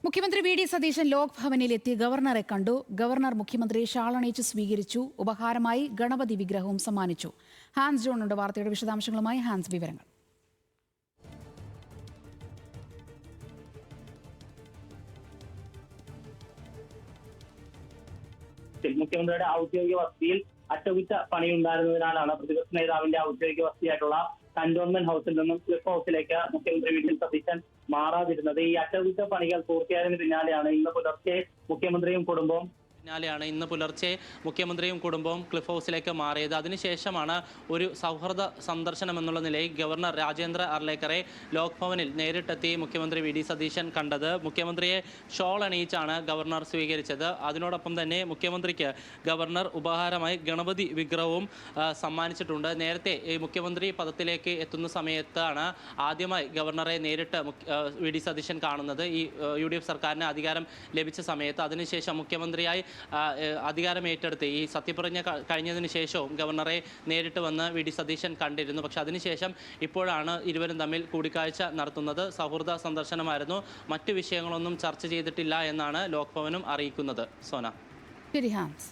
മുഖ്യമന്ത്രി വി.ഡി. സതീശൻ ലോക് ഭവനിലെത്തി ഗവർണറെ കണ്ടു. ഗവർണർ മുഖ്യമന്ത്രിയെ ഷാളണിയിച്ച് സ്വീകരിച്ചു. ഉപഹാരമായി ഗണപതി വിഗ്രഹവും സമ്മാനിച്ചു. ഹാൻസ് ജോൺ ഉണ്ട് വാർത്തയുടെ വിശദാംശങ്ങളുമായി. ഹാൻസ്, വിവരങ്ങൾ. മുഖ്യമന്ത്രിയുടെ ഔദ്യോഗിക വസതിയിൽ അറ്റകുറ്റ പണിയുണ്ടായിരുന്നതിനാലാണ് പ്രതിപക്ഷ നേതാവിന്റെ ഔദ്യോഗിക വസതിയായിട്ടുള്ള കന്റോൺമെന്റ് ഹൗസിൽ നിന്നും ക്ലിഫ് ഹൗസിലേക്ക് മുഖ്യമന്ത്രി വി.ഡി. സതീശൻ മാറാതിരുന്നത്. ഈ അറ്റകുറ്റ പണികൾ പൂർത്തിയായതിനു പിന്നാലെയാണ് ഇന്ന് പുലർച്ചെ മുഖ്യമന്ത്രിയും കുടുംബവും ക്ലിഫ് ഹൗസിലേക്ക് മാറിയത്. അതിനുശേഷമാണ് ഒരു സൗഹൃദ സന്ദർശനം എന്നുള്ള നിലയിൽ ഗവർണർ രാജേന്ദ്ര അർലേക്കറെ ലോക് ഭവനിൽ നേരിട്ടെത്തി മുഖ്യമന്ത്രി വി.ഡി. സതീശൻ കണ്ടത്. മുഖ്യമന്ത്രിയെ ഷോൾ അണിയിച്ചാണ് ഗവർണർ സ്വീകരിച്ചത്. അതിനോടൊപ്പം തന്നെ മുഖ്യമന്ത്രിക്ക് ഗവർണർ ഉപഹാരമായി ഗണപതി വിഗ്രഹവും സമ്മാനിച്ചിട്ടുണ്ട്. നേരത്തെ ഈ മുഖ്യമന്ത്രി പദത്തിലേക്ക് എത്തുന്ന സമയത്താണ് ആദ്യമായി ഗവർണറെ നേരിട്ട് വി.ഡി. സതീശൻ കാണുന്നത്. ഈ UDF സർക്കാരിന് അധികാരം ലഭിച്ച സമയത്ത്. അതിനുശേഷം മുഖ്യമന്ത്രിയായി അധികാരം ഏറ്റെടുത്ത് ഈ സത്യപ്രതിജ്ഞ കഴിഞ്ഞതിന് ശേഷവും ഗവർണറെ നേരിട്ട് വന്ന് വി.ഡി. സതീശൻ കണ്ടിരുന്നു. പക്ഷെ അതിനുശേഷം ഇപ്പോഴാണ് ഇരുവരും തമ്മിൽ കൂടിക്കാഴ്ച നടത്തുന്നത്. സൗഹൃദ സന്ദർശനമായിരുന്നു. മറ്റു വിഷയങ്ങളൊന്നും ചർച്ച ചെയ്തിട്ടില്ല എന്നാണ് ലോക് ഭവനും അറിയിക്കുന്നത്. സോന. ശരി ഹാൻസ്.